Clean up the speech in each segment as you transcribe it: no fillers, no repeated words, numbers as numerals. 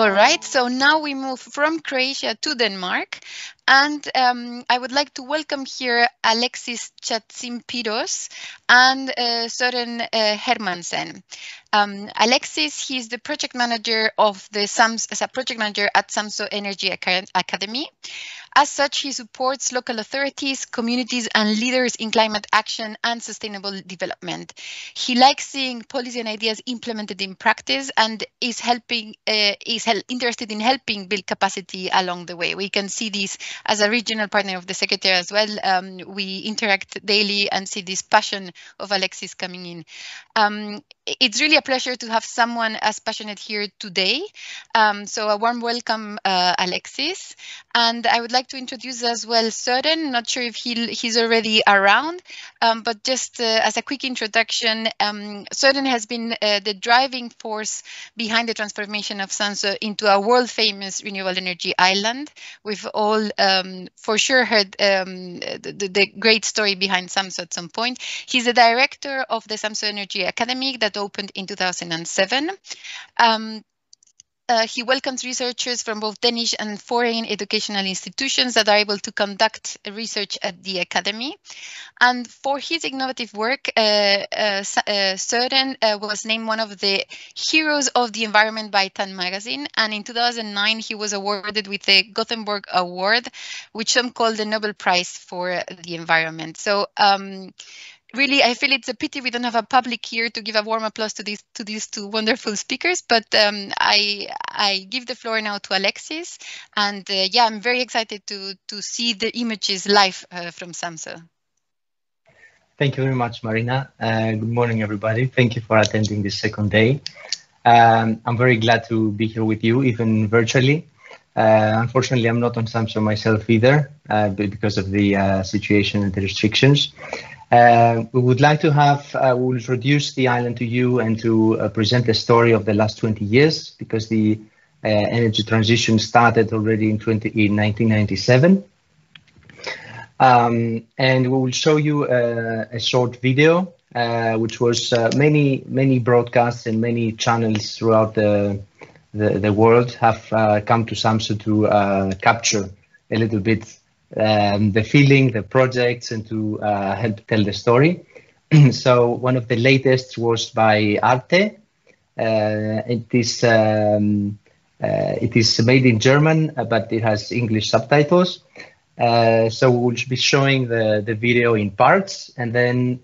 All right, so now we move from Croatia to Denmark, and I would like to welcome here Alexis Chatsimpiros and Søren Hermansen. Alexis, he's the project manager of the project manager at Samsø Energy Academy. As such, he supports local authorities, communities, and leaders in climate action and sustainable development. He likes seeing policy and ideas implemented in practice and is interested in helping build capacity along the way. We can see this as a regional partner of the Secretary as well. We interact daily and see this passion of Alexis coming in. It's really a pleasure to have someone as passionate here today. So a warm welcome, Alexis. And I would like to introduce as well Søren. Not sure if he's already around, but just as a quick introduction, Søren has been the driving force behind the transformation of Samsø into a world-famous renewable energy island. We've all for sure heard the great story behind Samsø at some point. He's the director of the Samsø Energy Academy that opened in 2007. He welcomes researchers from both Danish and foreign educational institutions that are able to conduct research at the Academy. And for his innovative work, Søren was named one of the heroes of the environment by Time magazine. And in 2009, he was awarded with the Gothenburg Award, which some call the Nobel Prize for the environment. So really, I feel it's a pity we don't have a public here to give a warm applause to these two wonderful speakers. But I give the floor now to Alexis, and yeah, I'm very excited to see the images live from Samsø. Thank you very much, Marina. Good morning, everybody. Thank you for attending this second day. I'm very glad to be here with you, even virtually. Unfortunately, I'm not on Samsø myself either, because of the situation and the restrictions. We would like to we'll introduce the island to you and to present the story of the last 20 years, because the energy transition started already in 1997. And we will show you a short video, which was many broadcasts and many channels throughout the world have come to Samsø to capture a little bit the feeling, the projects, and to help tell the story. So one of the latest was by Arte. It is made in German, but it has English subtitles. So we'll be showing the video in parts, and then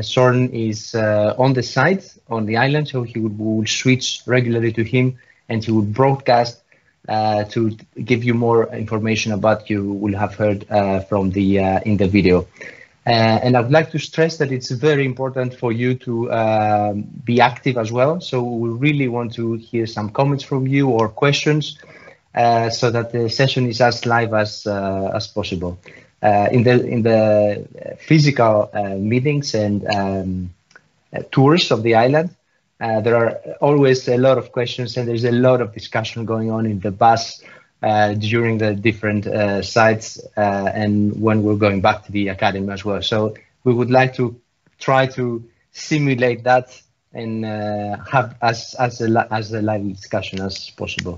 Søren is on the site, on the island, so we will switch regularly to him, and he will broadcast to give you more information about you will have heard from in the video. And I would like to stress that it's very important for you to be active as well. So we really want to hear some comments from you or questions, so that the session is as live as possible. In the physical meetings and tours of the island, there are always a lot of questions, and there's a lot of discussion going on in the bus during the different sites and when we're going back to the academy as well. So we would like to try to simulate that and have as a live discussion as possible.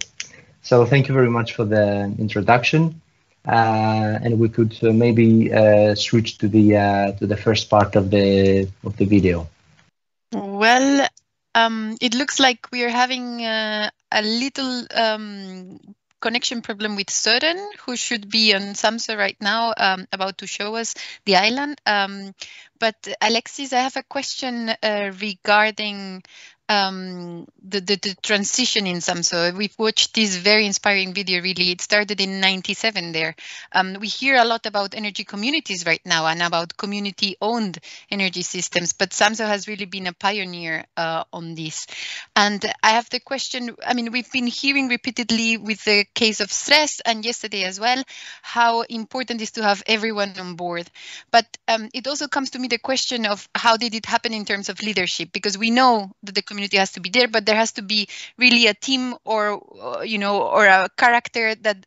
So thank you very much for the introduction, and we could maybe switch to the first part of the video. Well, it looks like we are having a little connection problem with Søren, who should be on Samsø right now, about to show us the island. But Alexis, I have a question regarding the transition in Samsø. We've watched this very inspiring video, really. It started in '97 there. We hear a lot about energy communities right now and about community-owned energy systems, but Samsø has really been a pioneer on this. And I have the question, I mean, we've been hearing repeatedly with the case of stress, and yesterday as well, how important it is to have everyone on board. But it also comes to me the question of how did it happen in terms of leadership? Because we know that the community has to be there, but there has to be really a team or a character that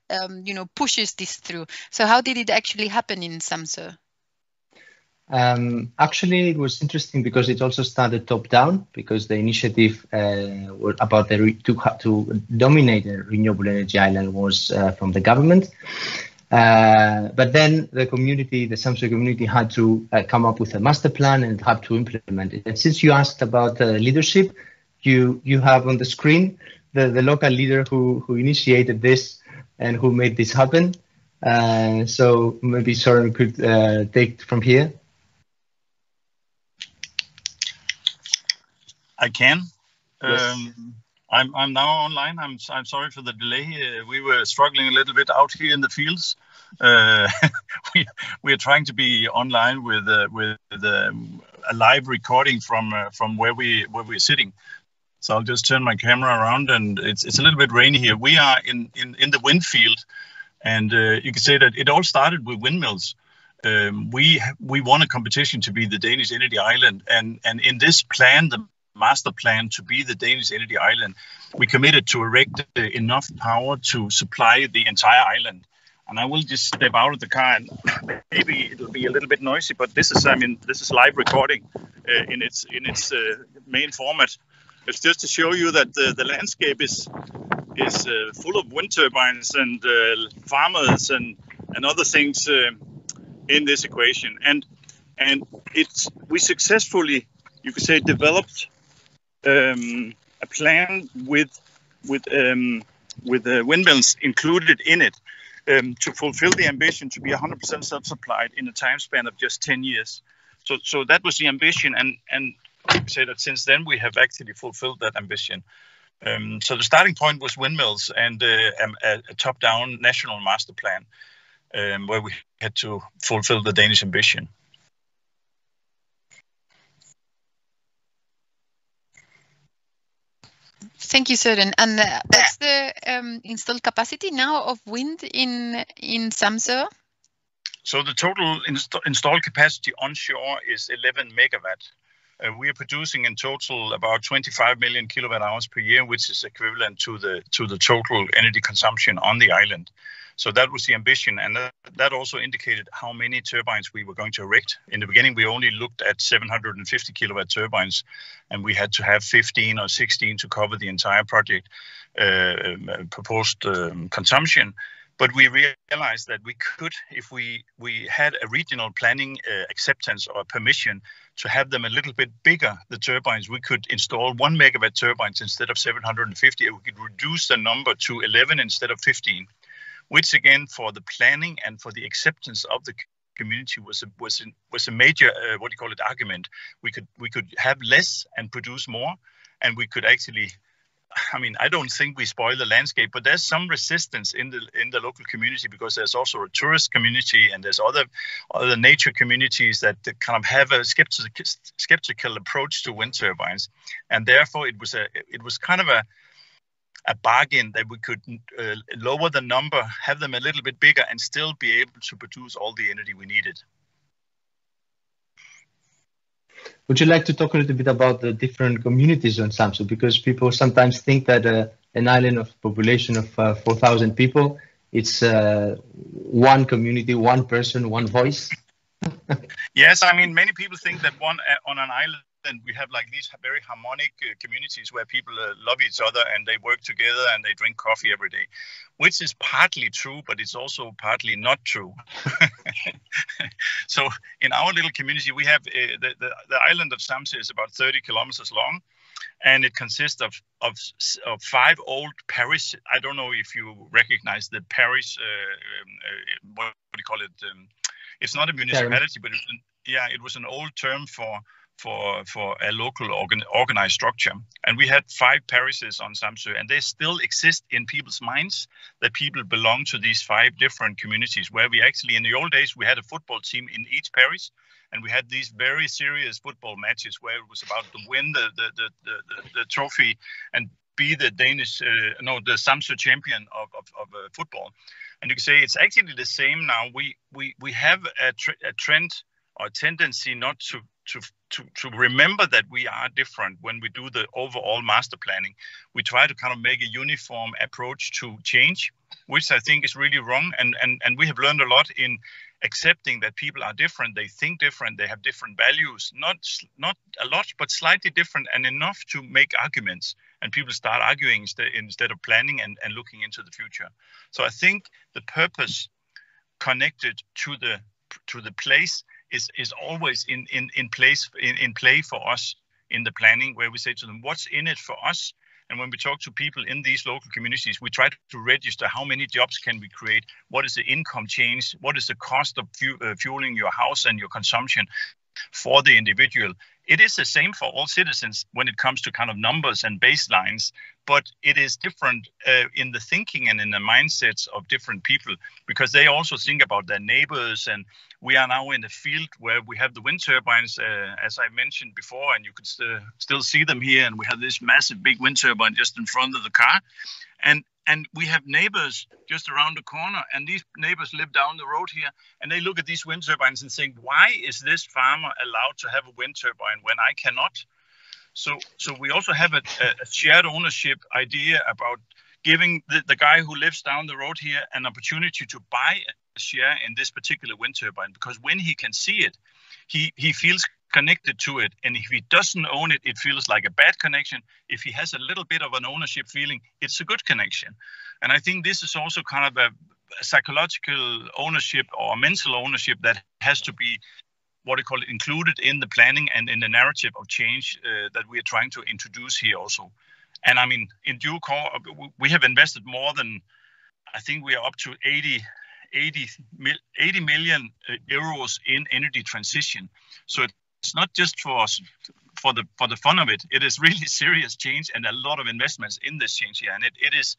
pushes this through. So how did it actually happen in Samsø? Actually, it was interesting because it also started top down, because the initiative about to dominate the renewable energy island was from the government. But then the community, the Samsø community, had to come up with a master plan and had to implement it. And since you asked about leadership, you have on the screen the local leader who initiated this and who made this happen. So maybe Søren could take from here. I can. Yes. I'm now online. I'm sorry for the delay. We were struggling a little bit out here in the fields. We are trying to be online with a live recording from where we're sitting. So I'll just turn my camera around, and it's a little bit rainy here. We are in the wind field, and you can say that it all started with windmills. We won a competition to be the Danish energy island, and in this plan, the master plan to be the Danish energy island, we committed to erect enough power to supply the entire island. And I will just step out of the car, and maybe it'll be a little bit noisy, but this is live recording in its main format. It's just to show you that the landscape is full of wind turbines and farmers and other things in this equation. And we successfully, you could say, developed a plan with windmills included in it to fulfill the ambition to be 100% self-supplied in a time span of just 10 years. So that was the ambition, and you could say that since then we have actually fulfilled that ambition. So the starting point was windmills and a top-down national master plan where we had to fulfill the Danish ambition. Thank you, Søren. And what's the installed capacity now of wind in Samsø? So the total installed capacity onshore is 11 megawatt. We are producing in total about 25 million kilowatt hours per year, which is equivalent to the total energy consumption on the island. So that was the ambition, and that also indicated how many turbines we were going to erect. In the beginning, we only looked at 750 kilowatt turbines, and we had to have 15 or 16 to cover the entire project proposed consumption. But we realized that we could, if we had a regional planning acceptance or permission to have them a little bit bigger, the turbines, we could install 1 megawatt turbines instead of 750, and we could reduce the number to 11 instead of 15. Which again, for the planning and for the acceptance of the community was a major argument. We could have less and produce more, and we could actually. I mean, I don't think we spoil the landscape, but there's some resistance in the local community because there's also a tourist community and there's other nature communities that kind of have a skeptical approach to wind turbines, and therefore it was kind of a bargain that we could lower the number, have them a little bit bigger, and still be able to produce all the energy we needed. Would you like to talk a little bit about the different communities on Samsø? Because people sometimes think that an island of population of 4,000 people, it's one community, one person, one voice. Yes, I mean, many people think that on an island, and we have like these very harmonic communities where people love each other and they work together and they drink coffee every day, which is partly true, but it's also partly not true. So in our little community, we have the island of Samsø is about 30 kilometers long, and it consists of 5 old parishes. I don't know if you recognize the parish. What do you call it? It's not a municipality, but it was an old term for a local organized structure. And we had 5 parishes on Samsø, and they still exist in people's minds, that people belong to these 5 different communities, where we actually, in the old days, we had a football team in each parish, and we had these very serious football matches where it was about to win the trophy and be the the Samsø champion of football. And you can say it's actually the same now. We have a trend or a tendency not to remember that we are different when we do the overall master planning. We try to kind of make a uniform approach to change, which I think is really wrong. And we have learned a lot accepting that people are different, they think different, they have different values, not a lot, but slightly different, and enough to make arguments. And people start arguing instead of planning and looking into the future. So I think the purpose connected to the place is always in play for us in the planning, where we say to them, what's in it for us? And when we talk to people in these local communities, we try to register how many jobs can we create, what is the income change, what is the cost of fueling your house and your consumption for the individual. It is the same for all citizens when it comes to kind of numbers and baselines, but it is different in the thinking and in the mindsets of different people, because they also think about their neighbors. And we are now in a field where we have the wind turbines, as I mentioned before, and you can still see them here. And we have this massive big wind turbine just in front of the car. And we have neighbors just around the corner, and these neighbors live down the road here, and they look at these wind turbines and think, why is this farmer allowed to have a wind turbine when I cannot? So we also have a shared ownership idea about giving the guy who lives down the road here an opportunity to buy a share in this particular wind turbine, because when he can see it, he feels connected to it. And if he doesn't own it, it feels like a bad connection. If he has a little bit of an ownership feeling, it's a good connection. And I think this is also kind of a psychological ownership or mental ownership that has to be, what I call it, included in the planning and in the narrative of change that we are trying to introduce here also. And I mean, in due course, we have invested more than, I think we are up to 80 million euros in energy transition. So it's not just for the fun of it. It is really serious change and a lot of investments in this change here. And it is,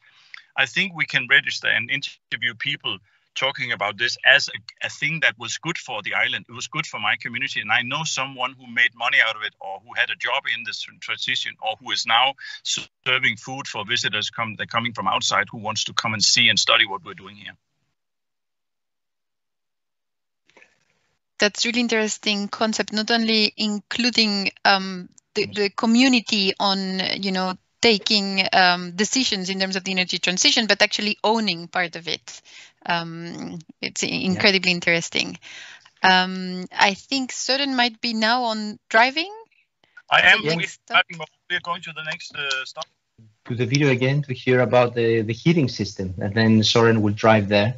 I think we can register and interview people talking about this as a thing that was good for the island. It was good for my community. And I know someone who made money out of it, or who had a job in this transition, or who is now serving food for visitors they're coming from outside, who wants to come and see and study what we're doing here. That's really interesting concept, not only including the community on, taking decisions in terms of the energy transition, but actually owning part of it. It's incredibly interesting. I think Søren might be now on driving. I am driving, but we're going to the next stop. To the video again to hear about the heating system, and then Søren will drive there.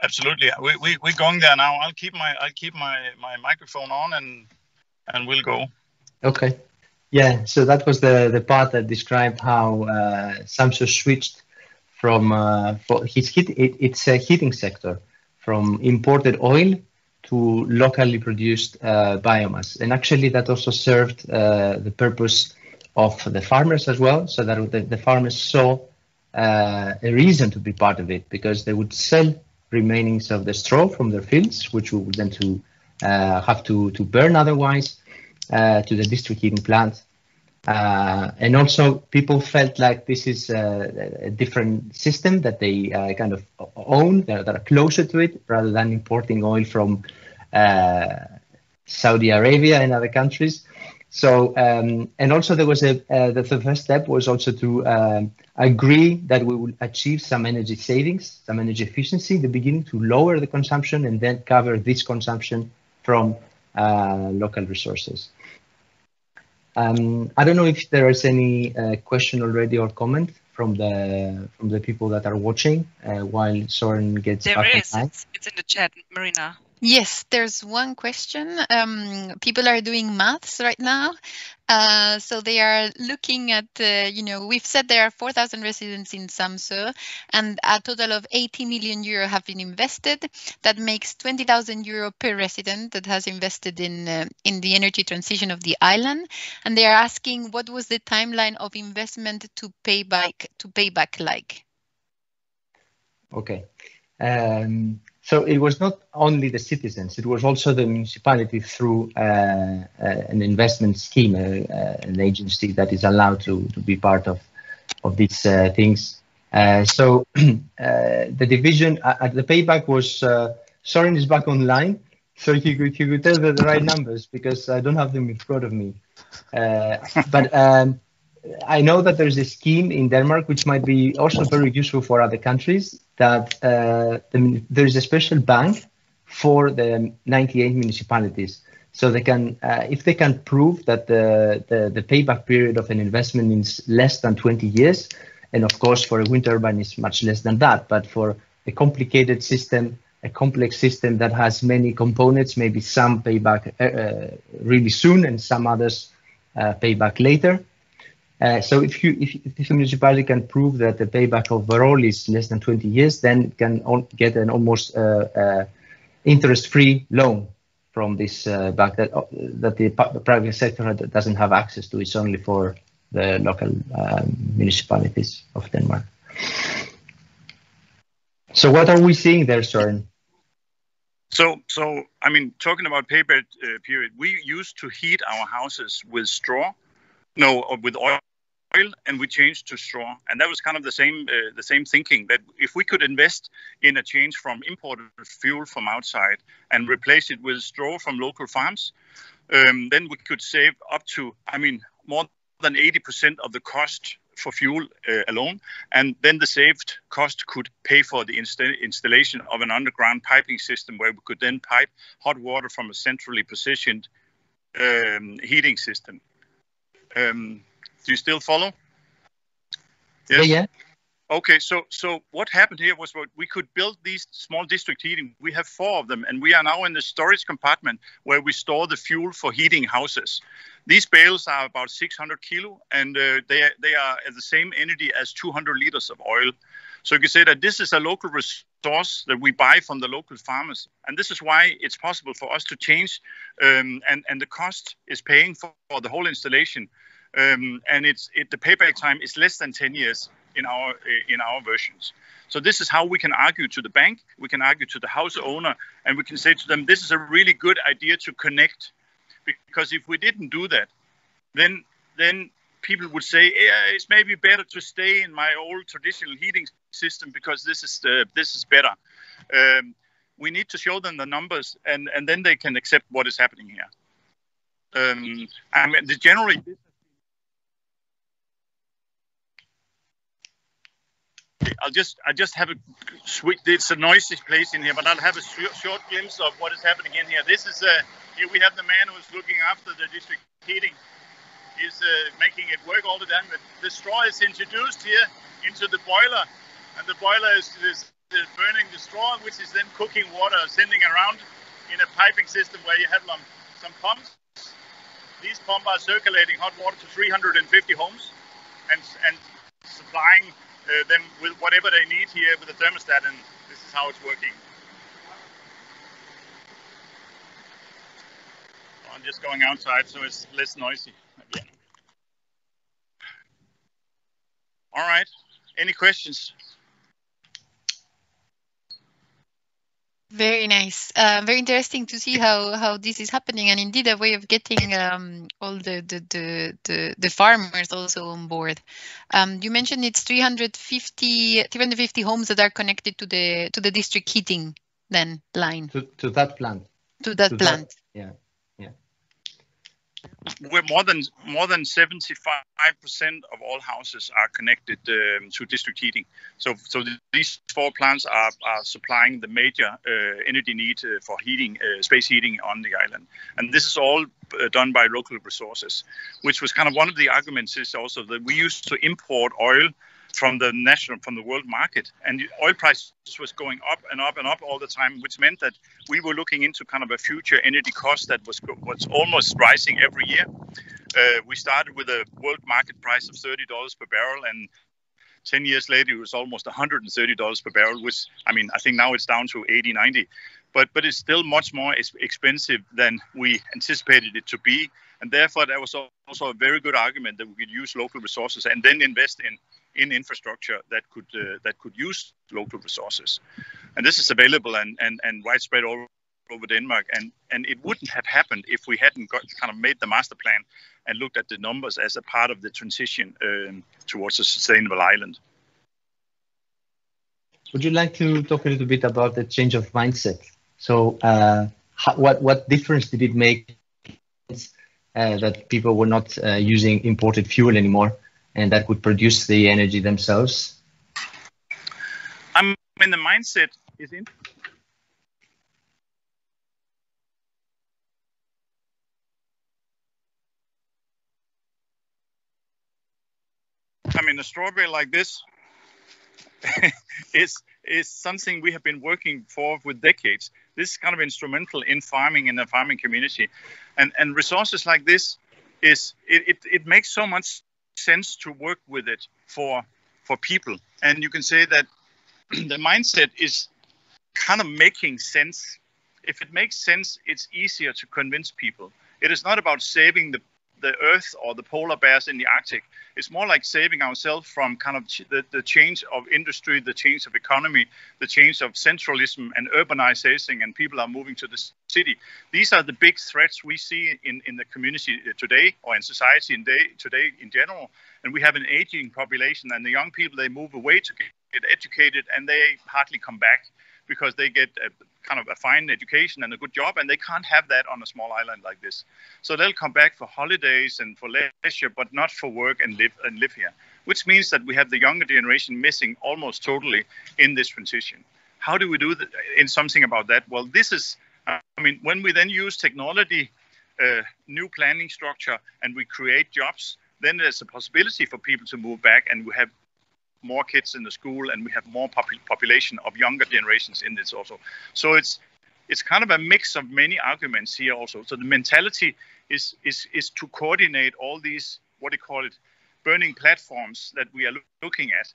Absolutely, we're going there now. I'll keep my microphone on and we'll go. Okay. Yeah. So that was the part that described how Samsø switched from for its heating sector from imported oil to locally produced biomass, and actually that also served the purpose of the farmers as well, so that the farmers saw a reason to be part of it, because they would sell remainings of the straw from their fields, which we would then have to burn otherwise, to the district heating plant. And also people felt like this is a different system that they kind of own, that are closer to it, rather than importing oil from Saudi Arabia and other countries. So, and also there was the first step was also to agree that we will achieve some energy savings, some energy efficiency in the beginning, to lower the consumption and then cover this consumption from local resources. I don't know if there is any question already or comment from the people that are watching while Søren gets back There is. online. It's in the chat, Marina. Yes, there's one question. People are doing maths right now. So they are looking at, we've said there are 4,000 residents in Samsø, and a total of 80 million euro have been invested. That makes 20,000 euro per resident that has invested in the energy transition of the island. And they are asking, what was the timeline of investment to pay back like? Okay. So it was not only the citizens, it was also the municipality through an investment scheme, an agency that is allowed to be part of these things. So the division, the payback was, Søren is back online, so he could tell the right numbers, because I don't have them in front of me. But I know that there's a scheme in Denmark which might be also very useful for other countries, that there's a special bank for the 98 municipalities. So they can, if they can prove that the payback period of an investment is less than 20 years, and of course for a wind turbine is much less than that, but for a complicated system, a complex system that has many components, maybe some payback really soon and some others pay back later. So if the municipality can prove that the payback overall is less than 20 years, then it can get an almost interest-free loan from this bank that the private sector doesn't have access to. It's only for the local municipalities of Denmark. So what are we seeing there, Søren? So I mean, talking about payback period, we used to heat our houses with with oil, and we changed to straw, and that was kind of the same thinking, that if we could invest in a change from imported fuel from outside and replace it with straw from local farms, then we could save up to, I mean, more than 80% of the cost for fuel alone, and then the saved cost could pay for the installation of an underground piping system where we could then pipe hot water from a centrally positioned heating system. Do you still follow? Yes. Yeah. Okay, so what happened here was we could build these small district heating. We have 4 of them, and we are now in the storage compartment where we store the fuel for heating houses. These bales are about 600 kilo, and they are at the same energy as 200 liters of oil. So you can say that this is a local resource that we buy from the local farmers, and this is why it's possible for us to change, and the cost is paying for the whole installation, and the payback time is less than 10 years in our versions. So this is how we can argue to the bank, we can argue to the house owner, and we can say to them, this is a really good idea to connect. Because if we didn't do that, then people would say, yeah, it's maybe better to stay in my old traditional heating system because this is better. We need to show them the numbers, and then they can accept what is happening here. I mean, generally, I just have a switch. It's a noisy place in here, but I'll have a short glimpse of what is happening in here. This is here we have the man who's looking after the district heating. He's making it work all the time. The straw is introduced here into the boiler, and the boiler is burning the straw, which is then cooking water, sending around in a piping system where you have some pumps. These pumps are circulating hot water to 350 homes and supplying them with whatever they need here with the thermostat, and this is how it's working. I'm just going outside so it's less noisy again. All right, any questions? Very nice. Very interesting to see how this is happening, and indeed a way of getting all the farmers also on board. You mentioned it's 350 homes that are connected to the district heating then line. To that plant. To that plant. Yeah. We're more than 75% of all houses are connected to district heating. So these 4 plants are supplying the major energy need for heating, space heating on the island. And this is all done by local resources, which was kind of one of the arguments is also that we used to import oil from the world market, and the oil prices was going up and up and up all the time, which meant that we were looking into kind of a future energy cost that was almost rising every year. We started with a world market price of $30 per barrel, and 10 years later it was almost $130 per barrel, which, I mean, I think now it's down to 80, 90, but it's still much more expensive than we anticipated it to be, and therefore that was also a very good argument that we could use local resources and then invest in infrastructure that could use local resources, and this is available and widespread all over Denmark, and it wouldn't have happened if we hadn't kind of made the master plan and looked at the numbers as a part of the transition towards a sustainable island. Would you like to talk a little bit about the change of mindset? So what difference did it make that people were not using imported fuel anymore? and that would produce the energy themselves? I mean, the mindset is in. I mean, a strawberry like this is something we have been working for decades. This is kind of instrumental in farming, in the farming community, and resources like this it makes so much sense to work with it for people. And you can say that the mindset is kind of making sense. If it makes sense, it's easier to convince people. It is not about saving the Earth or the polar bears in the Arctic. It's more like saving ourselves from kind of the change of industry, the change of economy, the change of centralism and urbanization, and people are moving to the city. These are the big threats we see in the community today, or in society today in general. And we have an aging population, and the young people, they move away to get educated, and they hardly come back because they get kind of a fine education and a good job, and they can't have that on a small island like this. So they'll come back for holidays and for leisure, but not for work and live here, which means that we have the younger generation missing almost totally in this transition. How do we do in something about that? Well, this is, I mean, when we then use technology, new planning structure, and we create jobs, then there's a possibility for people to move back, and we have more kids in the school, and we have more population of younger generations in this also. So it's kind of a mix of many arguments here also. So the mentality is to coordinate all these, what do you call it, burning platforms that we are looking at,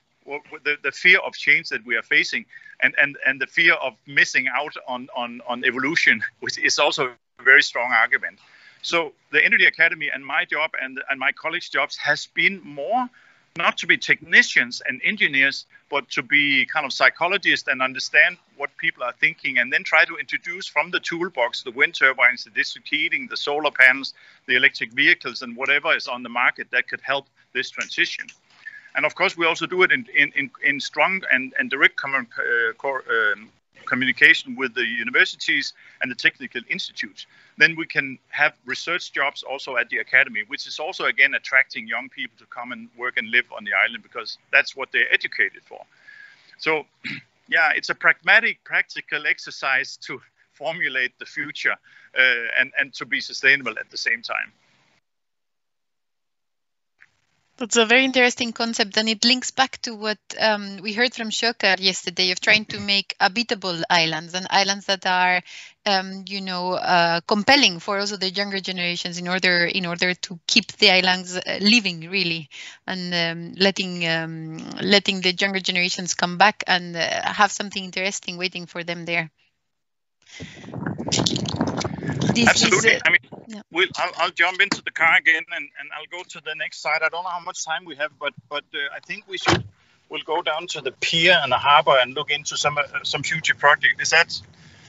the fear of change that we are facing, and the fear of missing out on evolution, which is also a very strong argument. So the Energy Academy and my job and my colleagues' jobs has been more not to be technicians and engineers, but to be kind of psychologists and understand what people are thinking, and then try to introduce from the toolbox the wind turbines, the district heating, the solar panels, the electric vehicles, and whatever is on the market that could help this transition. And of course, we also do it in strong and direct communication with the universities and the technical institutes. Then we can have research jobs also at the academy, which is also, again, attracting young people to come and work and live on the island, because that's what they're educated for. So, yeah, it's a pragmatic, practical exercise to formulate the future and to be sustainable at the same time. That's a very interesting concept, and it links back to what we heard from Sjokar yesterday of trying to make habitable islands, and islands that are, compelling for also the younger generations in order to keep the islands living, really, and letting the younger generations come back and have something interesting waiting for them there. Absolutely. I mean, yeah. I'll jump into the car again, and I'll go to the next side. I don't know how much time we have, but I think we'll go down to the pier and the harbor and look into some future project. Is that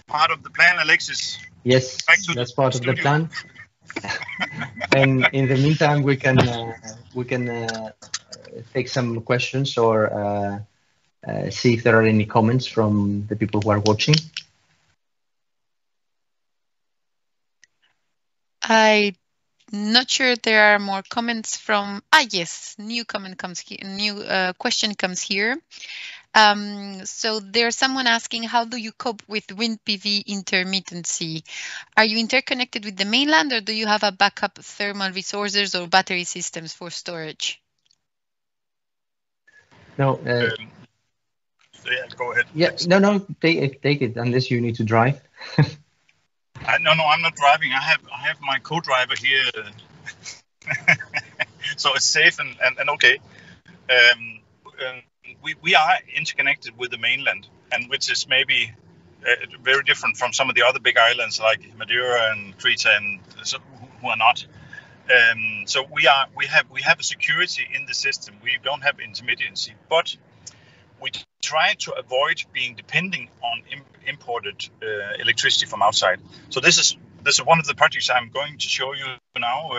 part of the plan, Alexis? Yes, that's part of the plan. And in the meantime, we can take some questions or see if there are any comments from the people who are watching. I'm not sure there are more comments from. Yes, new comment comes here. New question comes here. So there's someone asking, how do you cope with wind PV intermittency? Are you interconnected with the mainland, or do you have a backup thermal resources or battery systems for storage? No. Yeah, go ahead. Yeah, no, take it unless you need to drive. No, I'm not driving. I have my co-driver here, so it's safe and okay. We are interconnected with the mainland, and which is maybe very different from some of the other big islands like Madeira and Crete, and so, who are not. So we have a security in the system. We don't have intermittency, but we try to avoid being depending on imported electricity from outside. So this is one of the projects I'm going to show you now,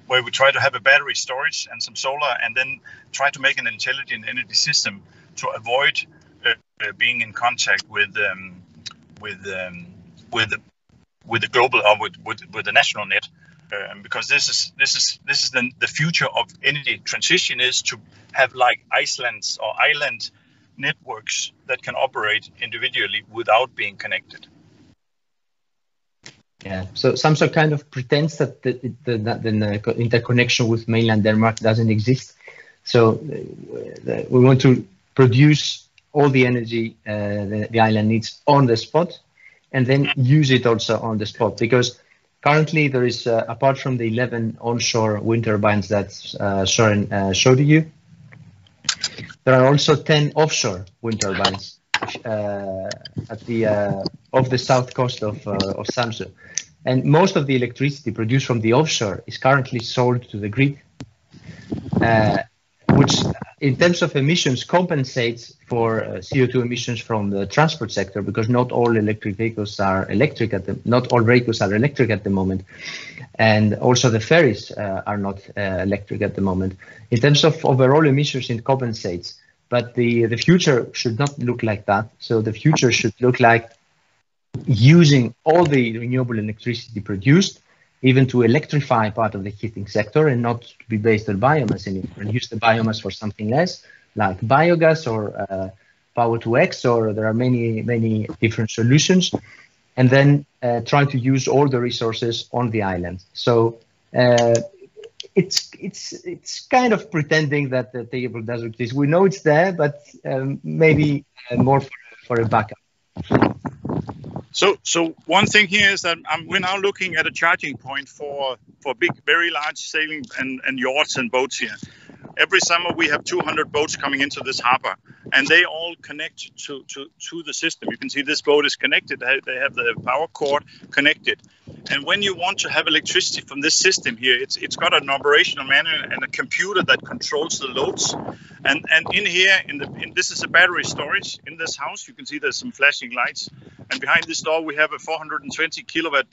where we try to have a battery storage and some solar, and then try to make an intelligent energy system to avoid being in contact with the global or with the national net. because this is then the future of energy transition, is to have like island networks that can operate individually without being connected. Yeah, so Samsø kind of pretends that the interconnection with mainland Denmark doesn't exist. So we want to produce all the energy the island needs on the spot, and then use it also on the spot. Because currently there is, apart from the 11 onshore wind turbines that Søren showed you, there are also 10 offshore wind turbines at the off the south coast of Samsø. And most of the electricity produced from the offshore is currently sold to the grid, which in terms of emissions compensates for CO2 emissions from the transport sector, because not all vehicles are electric at the moment, and also the ferries are not electric at the moment. In terms of overall emissions, it compensates, but the future should not look like that. So the future should look like using all the renewable electricity produced, even to electrify part of the heating sector, and not to be based on biomass anymore, and use the biomass for something else, like biogas or power to X, or there are many different solutions, and then try to use all the resources on the island. So it's kind of pretending that the table doesn't exist. We know it's there, but maybe more for a backup. So one thing here is that we're now looking at a charging point for big, very large sailing and yachts and boats here. Every summer we have 200 boats coming into this harbor, and they all connect to the system. You can see this boat is connected. They have the power cord connected. And when you want to have electricity from this system here, it's got an operational manual and a computer that controls the loads. And in here, this is a battery storage in this house. You can see there's some flashing lights. And behind this door, we have a 420 kilowatt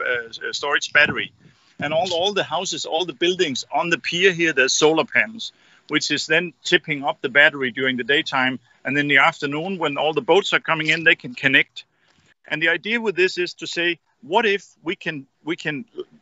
storage battery. And all the houses, all the buildings on the pier here, there's solar panels, which is then tipping up the battery during the daytime. And in the afternoon, when all the boats are coming in, they can connect. And the idea with this is to say, what if we can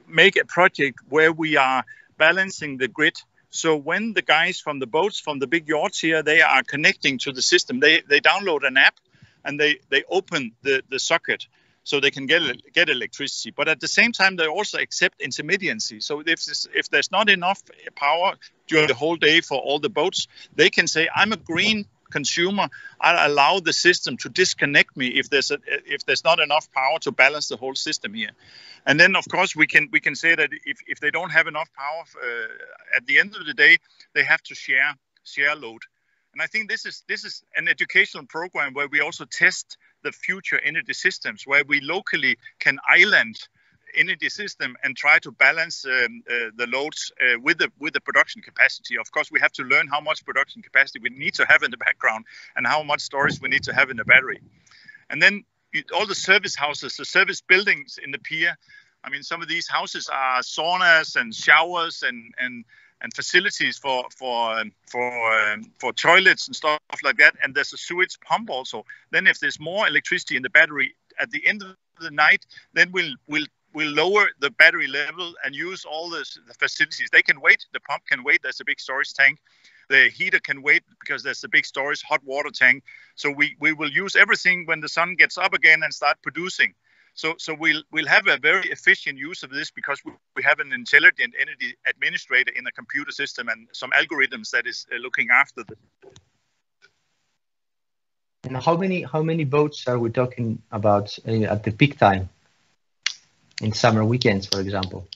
make a project where we are balancing the grid? So when the guys from the boats, from the big yachts here, they are connecting to the system, they download an app and they open the socket so they can get electricity. But at the same time, they also accept intermittency. So if there's not enough power during the whole day for all the boats, they can say, I'm a green consumer, I'll allow the system to disconnect me if there's not enough power to balance the whole system here. And then of course we can say that if they don't have enough power at the end of the day, they have to share load. And I think this is an educational program where we also test the future energy systems, where we locally can island energy system and try to balance the loads with the production capacity. Of course, we have to learn how much production capacity we need to have in the background and how much storage we need to have in the battery. And then all the service houses, the service buildings in the pier. I mean, some of these houses are saunas and showers and facilities for toilets and stuff like that. And there's a sewage pump also. Then if there's more electricity in the battery at the end of the night, then we'll lower the battery level and use all the facilities. They can wait. The pump can wait. There's a big storage tank. The heater can wait because there's a big storage hot water tank. So we will use everything when the sun gets up again and start producing. So we'll have a very efficient use of this because we have an intelligent energy administrator in a computer system and some algorithms that is looking after this. And how many boats are we talking about at the peak time? In summer weekends, for example.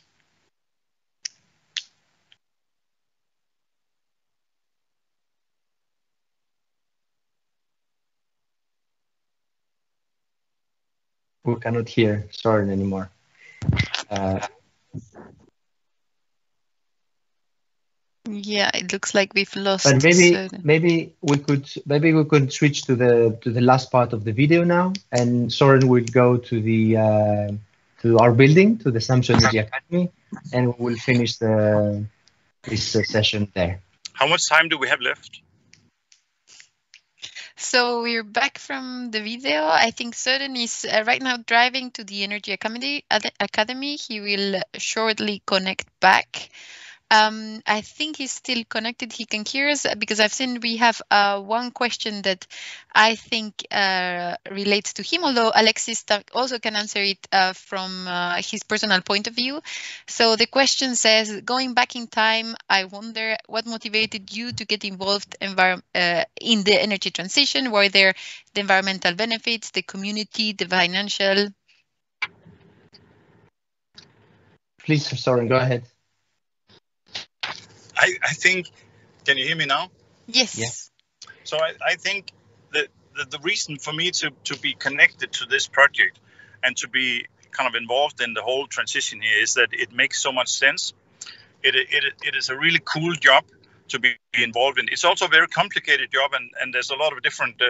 We cannot hear Søren anymore. Yeah, it looks like we've lost. But maybe we could switch to the last part of the video now, and Søren will go to our building, to the Samsø Energy Academy, and we will finish this session there. How much time do we have left? So we're back from the video. I think Søren is right now driving to the Energy Academy. He will shortly connect back. I think he's still connected. He can hear us because I've seen we have one question that I think relates to him, although Alexis also can answer it from his personal point of view. So the question says, going back in time, I wonder what motivated you to get involved in the energy transition? Were there the environmental benefits, the community, the financial? Please, Søren, go ahead. I think, can you hear me now? Yes. Yeah. So I think that the reason for me to be connected to this project and to be kind of involved in the whole transition here is that it makes so much sense. It is a really cool job to be involved in. It's also a very complicated job, and there's a lot of different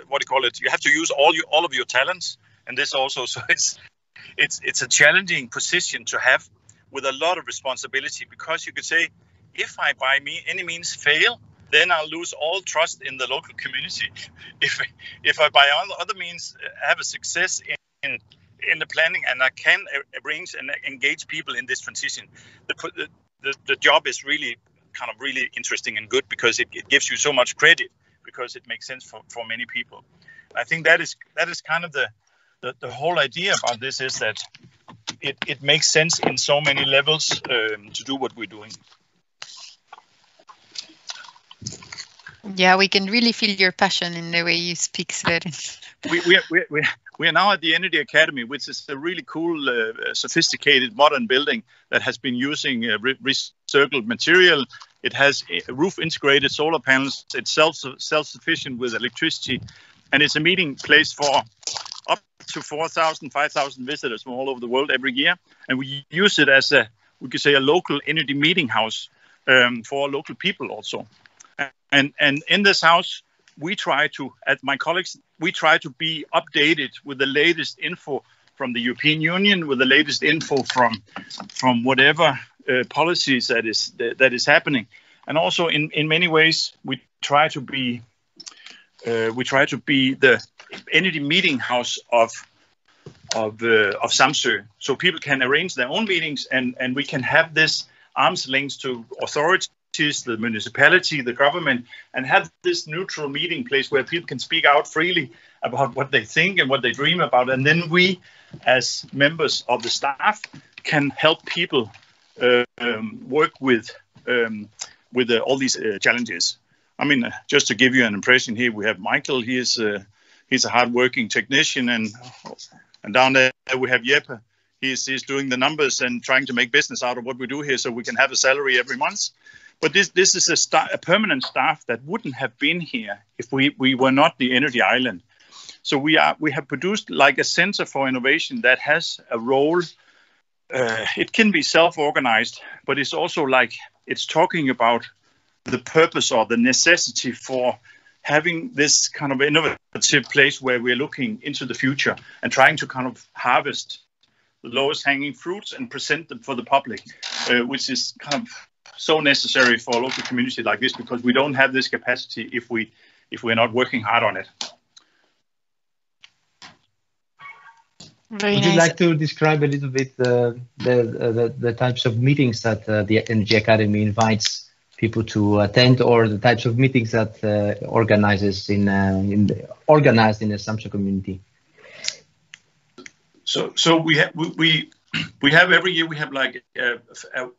what do you call it? You have to use all of your talents, and this also. So it's a challenging position to have with a lot of responsibility, because you could say, if I by any means fail, then I'll lose all trust in the local community. If I by other means have a success in the planning and I can arrange and engage people in this transition, the job is really kind of really interesting and good, because it gives you so much credit, because it makes sense for many people. I think that is kind of the whole idea about this, is that it makes sense in so many levels to do what we're doing. Yeah, we can really feel your passion in the way you speak, Søren. We are now at the Energy Academy, which is a really cool, sophisticated, modern building that has been using recycled material. It has roof-integrated solar panels. It's self-sufficient with electricity, and it's a meeting place for up to 4,000, 5,000 visitors from all over the world every year. And we use it as we could say, a local energy meeting house for local people also. And in this house, we try to, as my colleagues, we try to be updated with the latest info from the European Union, with the latest info from whatever policies that is happening. And also in many ways, we try to be the energy meeting house of Samsø, so people can arrange their own meetings, and we can have this arm's length to authorities, the municipality, the government, and have this neutral meeting place where people can speak out freely about what they think and what they dream about. And then we, as members of the staff, can help people work with all these challenges. I mean, just to give you an impression here, we have Michael. He's a hard-working technician, and down there we have Jeppe. He's doing the numbers and trying to make business out of what we do here, so we can have a salary every month. But this is a permanent staff that wouldn't have been here if we were not the energy island. So we have produced like a center for innovation that has a role. It can be self-organized, but it's also like it's talking about the purpose or the necessity for having this kind of innovative place where we're looking into the future and trying to kind of harvest the lowest hanging fruits and present them for the public, which is kind of so necessary for a local community like this, because we don't have this capacity if we're not working hard on it. Very Would nice. you like to describe a little bit the types of meetings that the Energy Academy invites people to attend, or the types of meetings that organized in the Samsø community? So we have every year, we have like a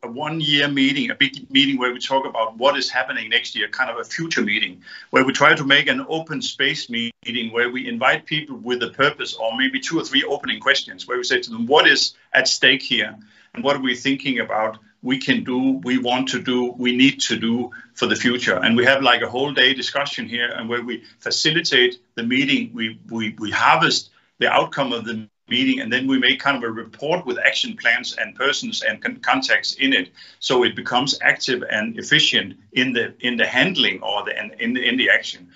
1 year meeting, a big meeting where we talk about what is happening next year, kind of a future meeting, where we try to make an open space meeting where we invite people with a purpose, or maybe 2 or 3 opening questions, where we say to them, what is at stake here? And what are we thinking about we can do, we want to do, we need to do for the future? And we have like a whole day discussion here, and where we facilitate the meeting, we harvest the outcome of the meeting, and then we make kind of a report with action plans and persons and contacts in it, so it becomes active and efficient in the handling or in the action.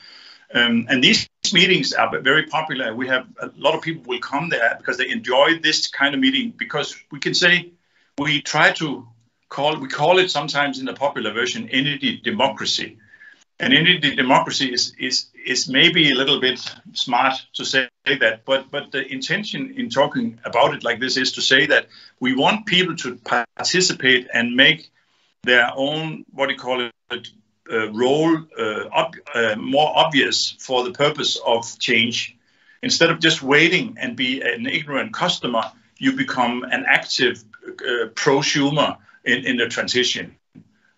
And these meetings are very popular. We have a lot of people will come there because they enjoy this kind of meeting, because we can say we call it sometimes in the popular version energy democracy. And energy democracy is maybe a little bit smart to say that, but the intention in talking about it like this is to say that we want people to participate and make their own, what do you call it, role more obvious for the purpose of change. Instead of just waiting and be an ignorant customer, you become an active prosumer in the transition.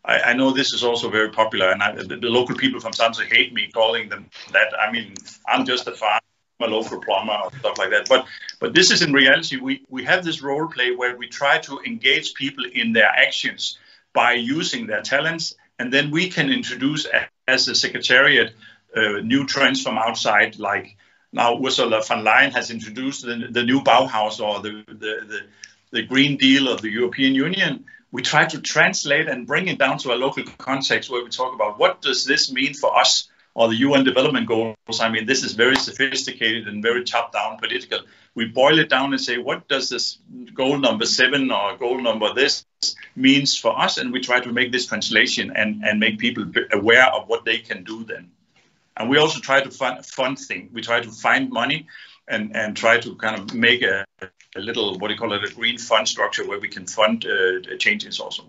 I know this is also very popular, and the local people from Samsø hate me calling them that. I mean, I'm just a farmer, I'm a local plumber, or stuff like that. But this is in reality, we have this role play where we try to engage people in their actions by using their talents, and then we can introduce, as a secretariat, new trends from outside, like now Ursula von Leyen has introduced the new Bauhaus, or the Green Deal of the European Union. We try to translate and bring it down to a local context where we talk about what does this mean for us, or the UN development goals. I mean, this is very sophisticated and very top-down political. We boil it down and say, what does this goal number 7 or goal number this means for us? And we try to make this translation and make people aware of what they can do then. And we also try to fund things. We try to find money and try to kind of make a little, what do you call it, a green fund structure where we can fund changes also.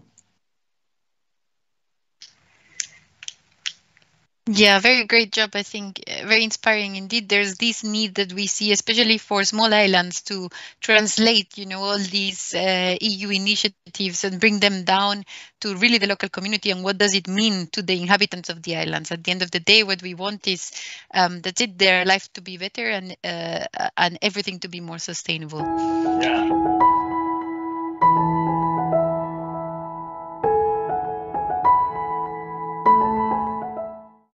Yeah, very great job. I think very inspiring indeed. There's this need that we see, especially for small islands, to translate, all these EU initiatives and bring them down to really the local community, and what does it mean to the inhabitants of the islands. At the end of the day, what we want is that's it, their life to be better and everything to be more sustainable. Yeah.